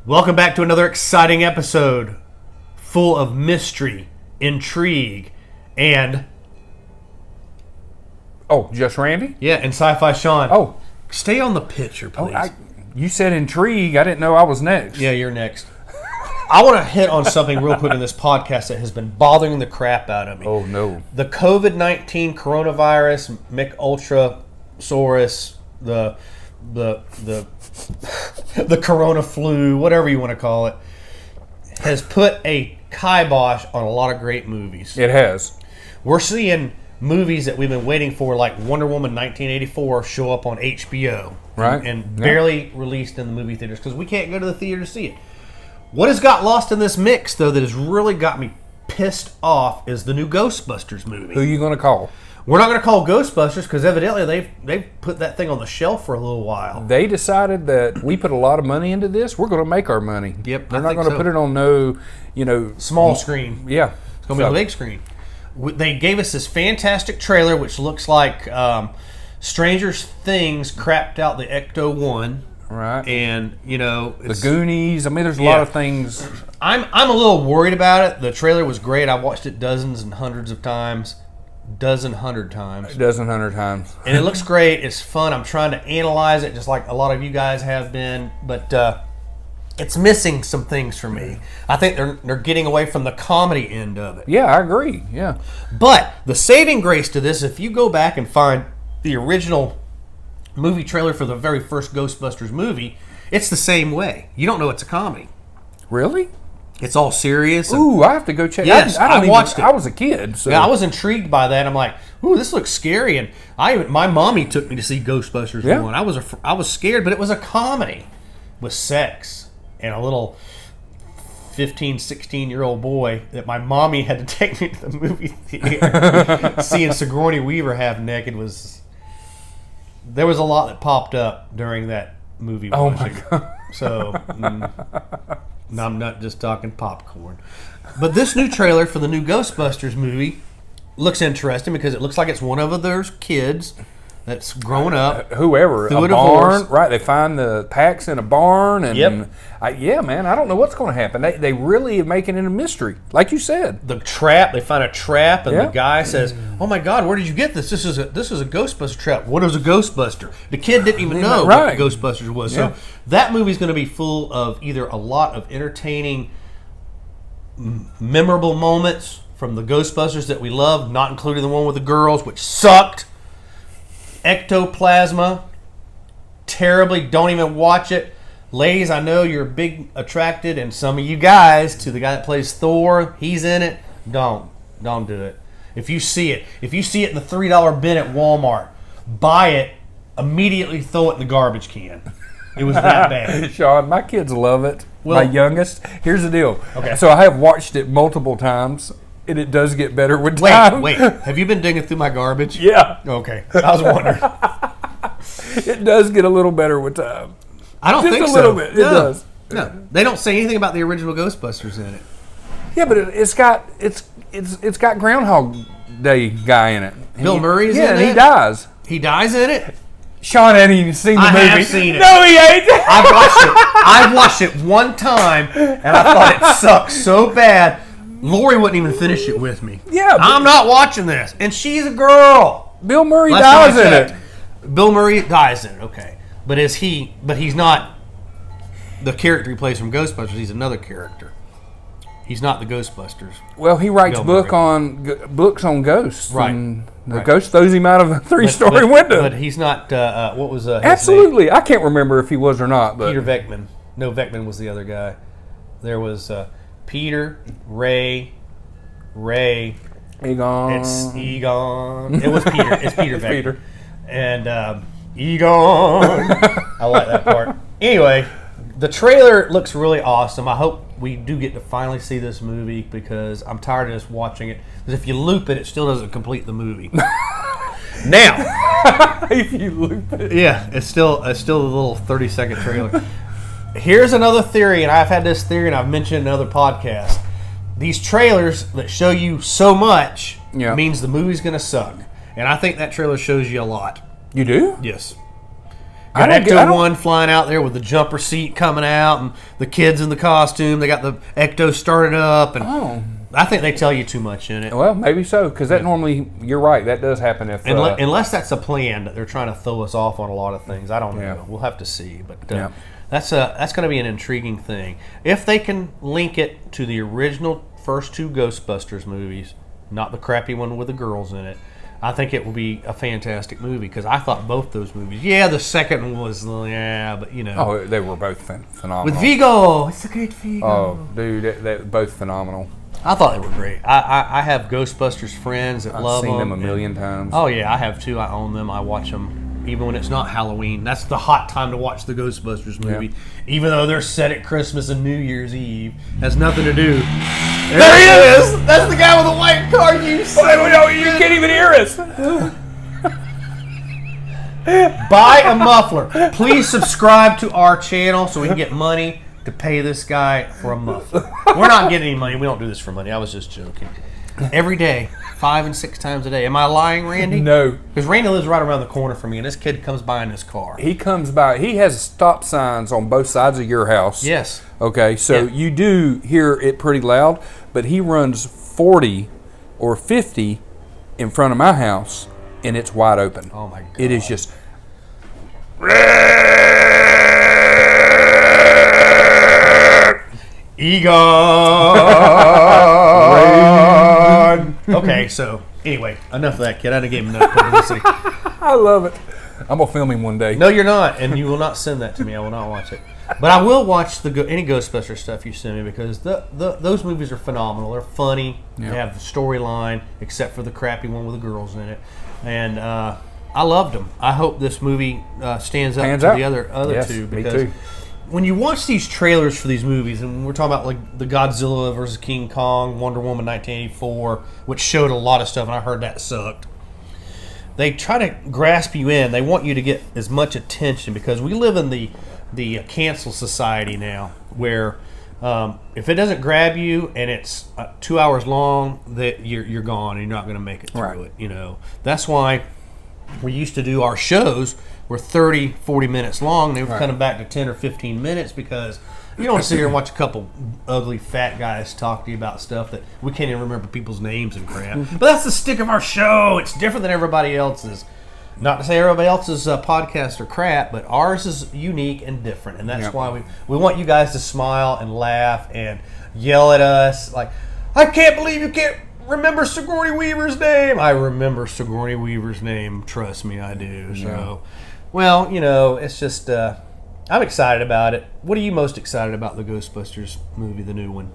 Welcome back to another exciting episode full of mystery, intrigue, and... Oh, just Randy? Yeah, and Sci-Fi Sean. Oh. Stay on the picture, please. You said intrigue. I didn't know I was next. Yeah, you're next. I want to hit on something real quick in this podcast that has been bothering the crap out of me. Oh, no. The COVID-19 coronavirus, Mick Ultrasaurus, the corona flu, whatever you want to call it, has put a kibosh on a lot of great movies. It has. We're seeing movies that we've been waiting for, like Wonder Woman 1984, show up on HBO. Right. And barely released in the movie theaters because we can't go to the theater to see it. What has got lost in this mix, though, that has really got me pissed off is the new Ghostbusters movie. Who are you going to call? We're not going to call Ghostbusters because evidently they've put that thing on the shelf for a little while. They decided that we put a lot of money into this. We're going to make our money. Yep, They're not going to put it on small screen. Yeah. It's going to be on the big screen. They gave us this fantastic trailer, which looks like Stranger Things crapped out the Ecto-1. Right. And, the Goonies. I mean, there's a lot of things. I'm a little worried about it. The trailer was great. I watched it dozens and hundreds of times. Hundred times. And it looks great. It's fun. I'm trying to analyze it just like a lot of you guys have been. But it's missing some things for me. I think they're getting away from the comedy end of it. Yeah, I agree. Yeah. But the saving grace to this, if you go back and find the original movie trailer for the very first Ghostbusters movie, it's the same way. You don't know it's a comedy. Really? It's all serious. Ooh, I have to go check. Yes, I watched it. I was a kid. So. Yeah, I was intrigued by that. I'm like, ooh, this looks scary. And my mommy took me to see Ghostbusters 1. I was scared, but it was a comedy with sex and a little 15, 16-year-old boy that my mommy had to take me to the movie theater. Seeing Sigourney Weaver half naked there was a lot that popped up during that movie watching. Oh my God. So, I'm not just talking popcorn. But this new trailer for the new Ghostbusters movie looks interesting because it looks like it's one of their kids that's grown up. Whoever. Through a barn. Right. They find the packs in a barn. And yeah, man, I don't know what's going to happen. They really are making it a mystery. Like you said. The trap. They find a trap and the guy says, oh my God, where did you get this? This is a Ghostbuster trap. What is a Ghostbuster? The kid didn't even know what Ghostbusters was. Yeah. So that movie's going to be full of either a lot of entertaining, memorable moments from the Ghostbusters that we love, not including the one with the girls, which sucked. Ectoplasma, terribly, don't even watch it. Ladies, I know you're big attracted, and some of you guys, to the guy that plays Thor, he's in it. Don't do it. If you see it in the $3 bin at Walmart, buy it, immediately throw it in the garbage can. It was that bad. Sean, my kids love it. Well, my youngest. Here's the deal. Okay. So I have watched it multiple times. And it does get better with time. Wait. Have you been digging through my garbage? Yeah. Okay. I was wondering. It does get a little better with time. I don't think so. Just a little bit. It does. No. They don't say anything about the original Ghostbusters in it. Yeah, but it's got Groundhog Day guy in it. Bill Murray's in it? Yeah, and he dies. He dies in it? Sean hadn't even seen the movie. I have seen it. No, he ain't. I've watched it one time, and I thought it sucked so bad. Lori wouldn't even finish it with me. Yeah, I'm not watching this. And she's a girl. Bill Murray dies in it. Bill Murray dies in it, okay. But he's not the character he plays from Ghostbusters. He's another character. He's not the Ghostbusters. Well, he writes books on ghosts. Right. And the ghost throws him out of a 3-story window. But he's not, what was his Absolutely. name? I can't remember if he was or not. But Peter Venkman. No, Venkman was the other guy. There was... Peter, Ray. Egon. It's Egon. It was Peter. It's Peter Venkman. Peter. And Egon. I like that part. Anyway, the trailer looks really awesome. I hope we do get to finally see this movie because I'm tired of just watching it. Because if you loop it, it still doesn't complete the movie. Now, if you loop it. Yeah, it's still a little 30-second trailer. Here's another theory, and I've had this theory, and I've mentioned in other podcasts. These trailers that show you so much means the movie's going to suck. And I think that trailer shows you a lot. You do? Yes. I Got don't Ecto 1 flying out there with the jumper seat coming out and the kids in the costume. They got the Ecto started up. And I think they tell you too much in it. Well, maybe so, because that normally, you're right, that does happen if... Unless that's a plan that they're trying to throw us off on a lot of things. I don't know. We'll have to see. But that's going to be an intriguing thing. If they can link it to the original first 2 Ghostbusters movies, not the crappy one with the girls in it, I think it will be a fantastic movie, because I thought both those movies... Yeah, the second one was... but you know... Oh, they were both phenomenal. With Vigo! It's a great Vigo. Oh, dude, they're both phenomenal. I thought they were great. I have Ghostbusters friends that love them. I've seen them a million times. Oh, yeah, I have too. I own them. I watch them even when it's not Halloween. That's the hot time to watch the Ghostbusters movie. Yeah. Even though they're set at Christmas and New Year's Eve. Has nothing to do. There he is! That's the guy with the white car, you can't even hear us! Buy a muffler. Please subscribe to our channel so we can get money to pay this guy for a muffler. We're not getting any money. We don't do this for money. I was just joking. Every day, 5 and 6 times a day. Am I lying, Randy? No. Because Randy lives right around the corner from me, and this kid comes by in his car. He comes by. He has stop signs on both sides of your house. Yes. Okay, so you do hear it pretty loud, but he runs 40 or 50 in front of my house, and it's wide open. Oh, my God. It is just... Egon! Okay, so anyway, enough of that kid. I done gave him enough publicity. I love it. I'm going to film him one day. No, you're not, and you will not send that to me. I will not watch it. But I will watch any Ghostbusters stuff you send me, because those movies are phenomenal. They're funny. They have the storyline, except for the crappy one with the girls in it. And I loved them. I hope this movie stands up to the other two. Because me too. When you watch these trailers for these movies, and we're talking about like the Godzilla versus King Kong, Wonder Woman 1984, which showed a lot of stuff, and I heard that sucked. They try to grasp you in. They want you to get as much attention, because we live in the cancel society now, where if it doesn't grab you and it's 2 hours long, that you're gone and you're not going to make it through it. You know, that's why we used to do our shows were 30, 40 minutes long. They were cutting back to 10 or 15 minutes, because you don't want to sit here and watch a couple ugly fat guys talk to you about stuff that we can't even remember people's names and crap. But that's the stick of our show. It's different than everybody else's. Not to say everybody else's podcasts are crap, but ours is unique and different. And that's why we want you guys to smile and laugh and yell at us. Like, I can't believe you can't remember Sigourney Weaver's name. I remember Sigourney Weaver's name. Trust me, I do. So, well, you know, it's just, I'm excited about it. What are you most excited about the Ghostbusters movie, the new one?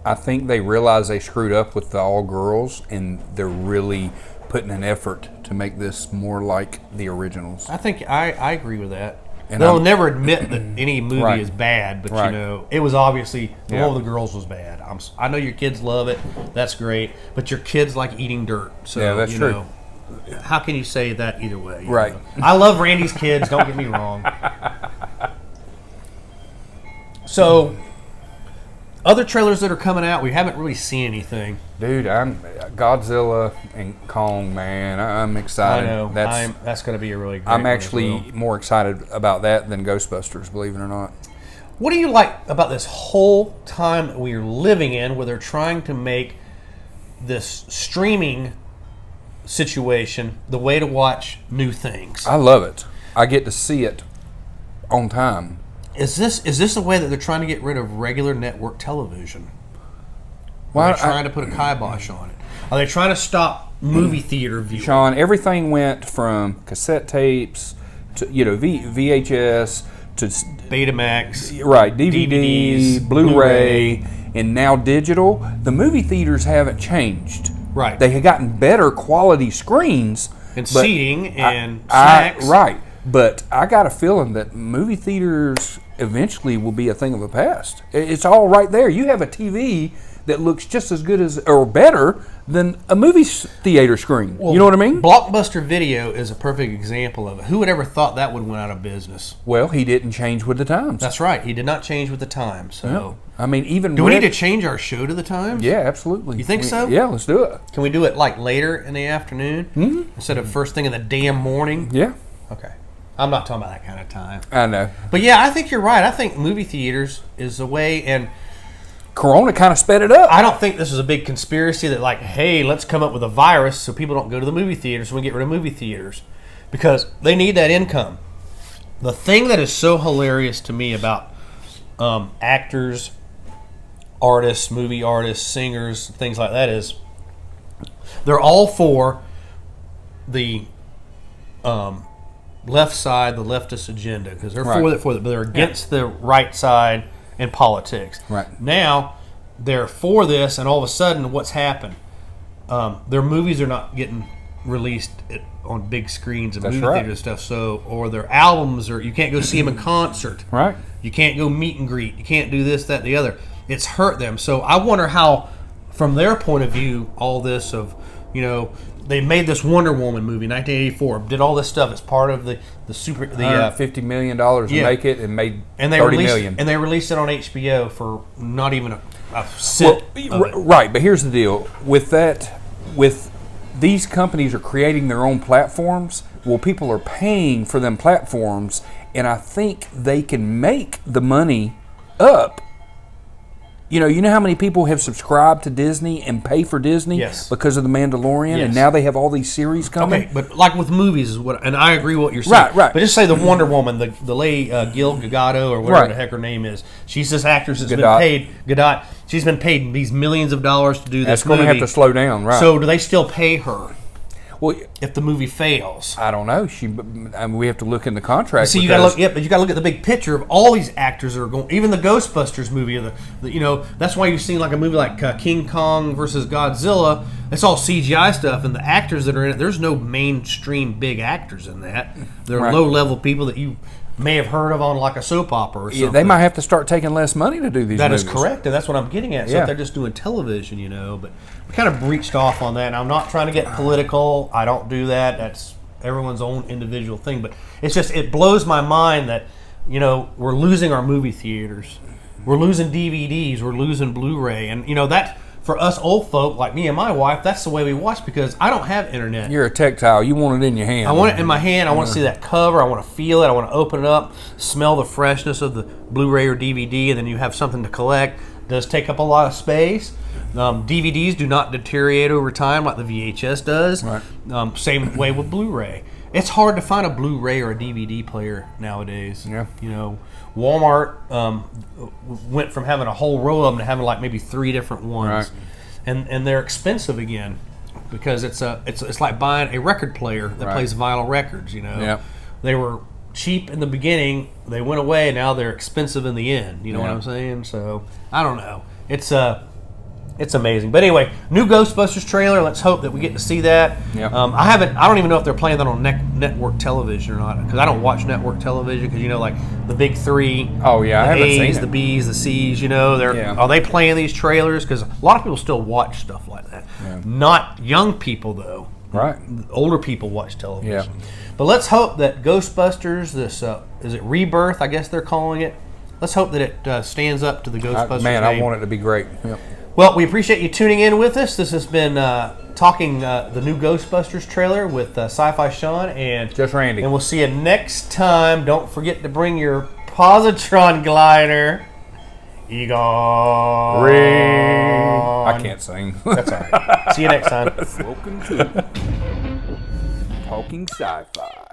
I think they realize they screwed up with the all girls, and they're really putting an effort to make this more like the originals. I think I agree with that. And they'll never admit that any movie is bad, but you know, it was obviously the one with the girls was bad. I know your kids love it. That's great, but your kids like eating dirt. So that's true. Know, how can you say that either way? Right. Know? I love Randy's kids. Don't get me wrong. So, other trailers that are coming out, we haven't really seen anything. Dude, I'm Godzilla and Kong, man. I'm excited. I know. That's going to be a really great I'm actually more excited about that than Ghostbusters, believe it or not. What do you like about this whole time that we are living in, where they're trying to make this streaming situation the way to watch new things? I love it. I get to see it on time. Is this a way that they're trying to get rid of regular network television? Why are they trying to put a kibosh on it? Are they trying to stop movie theater viewing? Sean, everything went from cassette tapes to VHS to Betamax, right? DVDs, Blu-ray, and now digital. The movie theaters haven't changed. Right. They have gotten better quality screens and seating and snacks. Right. But I got a feeling that movie theaters eventually will be a thing of the past. It's all right there. You have a TV that looks just as good as or better than a movie theater screen. Well, you know what I mean? Blockbuster Video is a perfect example of it. Who would ever thought that would went out of business? Well, he didn't change with the times. That's right. He did not change with the times. So, Yeah. I mean, even do we need to change our show to the times? Yeah, absolutely. You think so? Yeah, let's do it. Can we do it like later in the afternoon instead of first thing in the damn morning? Yeah. Okay. I'm not talking about that kind of time. I know. But yeah, I think you're right. I think movie theaters is a way, and Corona kind of sped it up. I don't think this is a big conspiracy that like, hey, let's come up with a virus so people don't go to the movie theaters, so we get rid of movie theaters. Because they need that income. The thing that is so hilarious to me about actors, artists, movie artists, singers, things like that is they're all for the left side, the leftist agenda, because they're for it, but they're against the right side in politics. Right. Now they're for this, and all of a sudden, what's happened? Their movies are not getting released on big screens and movie theater stuff. So, or their albums, or you can't go see them in concert. Right. You can't go meet and greet. You can't do this, that, and the other. It's hurt them. So I wonder how, from their point of view, all this of, they made this Wonder Woman movie, 1984, did all this stuff as part of the $50 million to make it, and made $30 million. And they released it on HBO for not even a cent. Right, but here's the deal. With these companies are creating their own platforms. Well, people are paying for them platforms, and I think they can make the money up. You know how many people have subscribed to Disney and pay for Disney because of The Mandalorian, and now they have all these series coming? Okay, but like with movies, and I agree with what you're saying. Right. But just say the Wonder Woman, the lady Gil Gadot, or whatever the heck her name is. She's this actress that's been paid, Gadot. She's been paid these millions of dollars to do this movie. That's going to have to slow down, right? So do they still pay her? Well, if the movie fails, I don't know. We have to look in the contract. See, you got to look. Yeah, but you got to look at the big picture of all these actors that are going. Even the Ghostbusters movie, that's why you've seen like a movie like King Kong versus Godzilla. It's all CGI stuff, and the actors that are in it, there's no mainstream big actors in that. They're low level people that you may have heard of on like a soap opera or something. Yeah, they might have to start taking less money to do these movies. That is correct, and that's what I'm getting at. So if they're just doing television, but we kind of breached off on that. And I'm not trying to get political. I don't do that. That's everyone's own individual thing. But it's just, it blows my mind that, we're losing our movie theaters. We're losing DVDs. We're losing Blu-ray. And, that, for us old folk, like me and my wife, that's the way we watch, because I don't have internet. You're a tactile. You want it in your hand. I want it in my hand. I want to see that cover. I want to feel it. I want to open it up, smell the freshness of the Blu-ray or DVD, and then you have something to collect. It does take up a lot of space. DVDs do not deteriorate over time like the VHS does. Right. Same way with Blu-ray. It's hard to find a Blu-ray or a DVD player nowadays. Yeah. Walmart went from having a whole row of them to having like maybe 3 different ones, and they're expensive again because it's like buying a record player that plays vinyl records. They were cheap in the beginning, they went away, now they're expensive in the end. You know what I'm saying? So I don't know. It's amazing. But anyway, new Ghostbusters trailer. Let's hope that we get to see that. Yep. I don't even know if they're playing that on network television or not, because I don't watch network television, because like the big 3. Oh yeah, I haven't A's, seen it. The B's, the C's. Are they playing these trailers? Because a lot of people still watch stuff like that. Yeah. Not young people though. Right. Older people watch television. Yeah. But let's hope that Ghostbusters, this is it Rebirth? I guess they're calling it. Let's hope that it stands up to the Ghostbusters name. I want it to be great. Yep. Well, we appreciate you tuning in with us. This has been talking the new Ghostbusters trailer with Sci-Fi Sean and Just Randy. And we'll see you next time. Don't forget to bring your positron glider. Egon. Ring. I can't sing. That's all right. See you next time. Welcome to Talking Sci-Fi.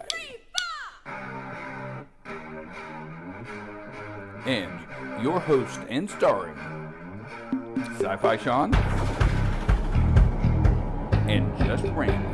And your host and starring Sci-Fi Sean and Just Randy.